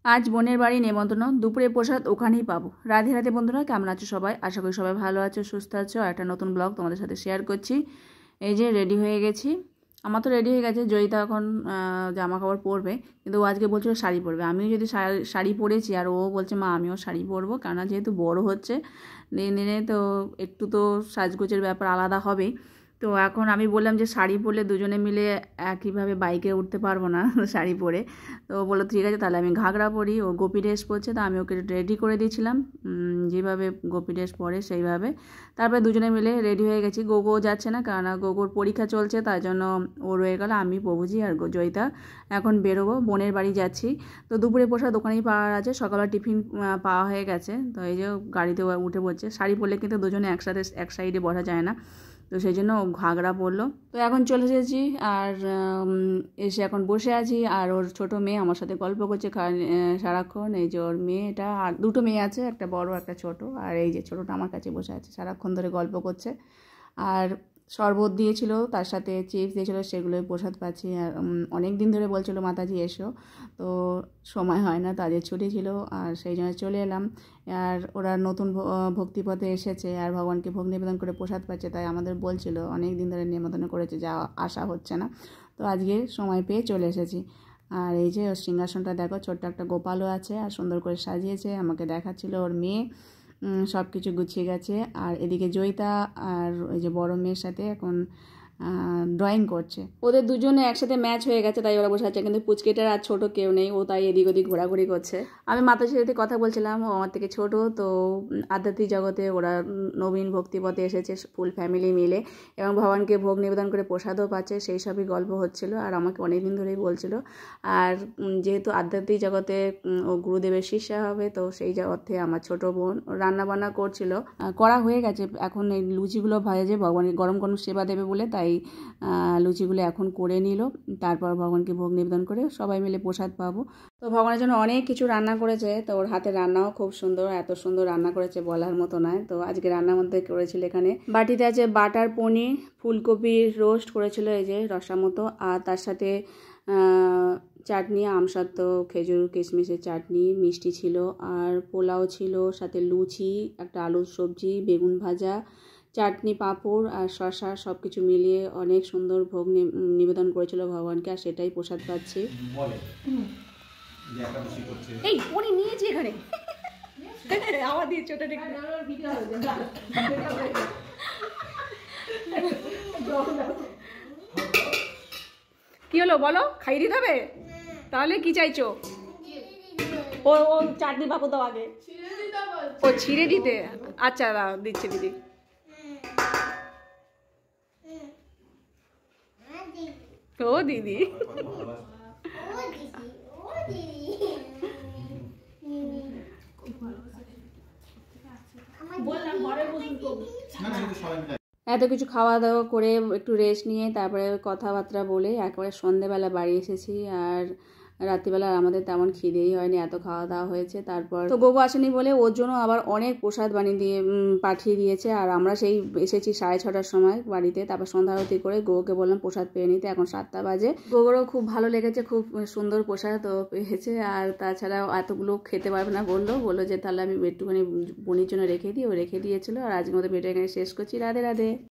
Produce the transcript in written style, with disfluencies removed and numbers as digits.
আজ বোনের বাড়ি নেমন্তন্ন, দুপুরে প্রসাদ ওখানেই পাবো। রাধে রাধে বন্ধুরা, কেমন আছো সবাই? আশা করি সবাই ভালো আছো, সুস্থ আছো। একটা নতুন ব্লগ তোমাদের সাথে শেয়ার করছি। এই যে রেডি হয়ে গেছি, আমার তো রেডি হয়ে গেছে। জয়িতা এখন জামা কাপড় পরবে, কিন্তু ও আজকে বলছিল শাড়ি পরবে। আমিও যদি শাড়ি পরেছি, আর ও বলছে মা আমিও শাড়ি পরবো, কেননা যেহেতু বড় হচ্ছে দিনে দিনে, তো একটু তো সাজগোজের ব্যাপার আলাদা হবেই। তো এখন আমি বললাম যে শাড়ি পরলে দুজনে মিলে একইভাবে বাইকে উঠতে পারবো না শাড়ি পরে। তো বললো ঠিক আছে, তাহলে আমি ঘাগরা পরি। ও গোপী ড্রেস পরছে, তো আমি ওকে রেডি করে দিয়েছিলাম যেভাবে গোপী ড্রেস পরে সেইভাবে। তারপরে দুজনে মিলে রেডি হয়ে গেছি। গোগো যাচ্ছে না, কারণ গোগোর পরীক্ষা চলছে, তার জন্য ও রয়ে গেল। আমি, প্রভুজি আর জয়িতা এখন বেরোবো, বোনের বাড়ি যাচ্ছি। তো দুপুরে প্রসাদ দোকানেই পাওয়া আছে, সকালে টিফিন পাওয়া হয়ে গেছে। তো এই যে গাড়িতে উঠে পড়ছে। শাড়ি পরলে কিন্তু দুজনে একসাথে এক সাইডে বসা যায় না, তো সেই জন্য ও ঘাগরা পরলো। তো এখন চলে এসেছি, আর এসে এখন বসে আছি। আর ওর ছোট মেয়ে আমার সাথে গল্প করছে সারাক্ষণ। এই যে ওর মেয়েটা, আর দুটো মেয়ে আছে, একটা বড় একটা ছোট। আর এই যে ছোটটা আমার কাছে বসে আছে, সারাক্ষণ ধরে গল্প করছে। আর শরবত দিয়েছিল, তার সাথে চিপস দিয়েছিল, সেগুলোই প্রসাদ পাচ্ছি। আর অনেক দিন ধরে বলছিল মাতাজি এসো, তো সময় হয় না, তাদের ছুটি ছিল, আর সেই জন্য চলে এলাম। আর ওরা নতুন ভক্তিপথে এসেছে, আর ভগবানকে ভোগ নিবেদন করে প্রসাদ পাচ্ছে, তাই আমাদের বলছিল অনেক দিন ধরে নিমন্ত্রণ করেছে, যা আসা হচ্ছে না। তো আজকে সময় পেয়ে চলে এসেছি। আর এই যে ওর সিংহাসনটা দেখো, ছোট্ট একটা গোপালও আছে, আর সুন্দর করে সাজিয়েছে। আমাকে দেখাচ্ছিল ওর মেয়ে, সব কিছু গুছিয়ে গেছে। আর এদিকে জয়িতা আর ওই যে বড় মেয়ের সাথে এখন ড্রয়িং করছে। ওদের দুজনে একসাথে ম্যাচ হয়ে গেছে, তাই ওরা বসে আছে। কিন্তু পুচকেটার আর ছোট কেউ নেই, ও তাই এদিক ওদিক ঘোরাঘুরি করছে। আমি মাতাজির সাথে কথা বলছিলাম, ও আমার থেকে ছোট। তো আধ্যাত্মিক জগতে ওরা নবীন ভক্তিপথে এসেছে ফুল ফ্যামিলি মিলে, এবং ভগবানকে ভোগ নিবেদন করে প্রসাদও পাচ্ছে, সেই সবই গল্প হচ্ছিল। আর আমাকে অনেকদিন ধরেই বলছিল। আর যেহেতু আধ্যাত্মিক জগতে ও গুরুদেবের শিষ্যা হবে, তো সেই অর্থে আমার ছোট বোন রান্না বান্না করছিল, করা হয়ে গেছে। এখন এই লুচিগুলো ভাজে, ভগবানের গরম গরম সেবা দেবে বলে, তাই লুচিগুলো এখন করে নিল। তারপর ভগবানকে ভোগ নিবেদন করে সবাই মিলে প্রসাদ পাবো। তো ভগবানের জন্য অনেক কিছু রান্না করেছে, তো ওর হাতের রান্নাও খুব সুন্দর, এত সুন্দর রান্না করেছে বলার মতো নয়। তো আজকে রান্নার মধ্যে করেছিল, এখানে বাটিতে আছে বাটার পনির, ফুলকপির রোস্ট করেছিল, এই যে রসা মতো, আর তার সাথে চাটনি, আমসত্ত্ব, খেজুর কিশমিশের চাটনি, মিষ্টি ছিল, আর পোলাও ছিল, সাথে লুচি, একটা আলুর সবজি, বেগুন ভাজা, চাটনি, পাঁপড় আর শসা, সব কিছু মিলিয়ে অনেক সুন্দর ভোগ নিবেদন করেছিল ভগবানকে, আর সেটাই প্রসাদ পাচ্ছি। এই উনি নিয়েছি এখানে আবার দিয়েছি, ওটা কি হলো বলো? খাইয়ে দিতে হবে? তাহলে কি চাইছো? ও ও চাটনি পাপড় দাও আগে। ও ছিঁড়ে দিতে? আচ্ছা দিচ্ছি দিদি। ও দিদি, এত কিছু খাওয়া দাওয়া করে একটু রেস্ট নিয়ে তারপরে কথাবার্তা বলে একবারে সন্ধেবেলা বাড়ি এসেছি। আর রাত্রিবেলা আমাদের তেমন খিদেই হয়নি, এত খাওয়া দাওয়া হয়েছে। তারপর তো গোগো আসেনি বলে ওর জন্য আবার অনেক প্রসাদ বানিয়ে দিয়ে পাঠিয়ে দিয়েছে। আর আমরা সেই এসেছি 6:30টার সময় বাড়িতে। তারপর সন্ধ্যা আরতি করে গোগোকে বললাম প্রসাদ পেয়ে নিতে, এখন 7টা বাজে। গোগোরও খুব ভালো লেগেছে, খুব সুন্দর প্রসাদ তো পেয়েছে। আর তাছাড়াও এতগুলো খেতে পারবে না বললো যে তাহলে আমি একটুখানি বোনের জন্য রেখে দিই, ও রেখে দিয়েছিল। আর আজকের মতো ভিডিও এখানে শেষ করছি। রাধে রাধে।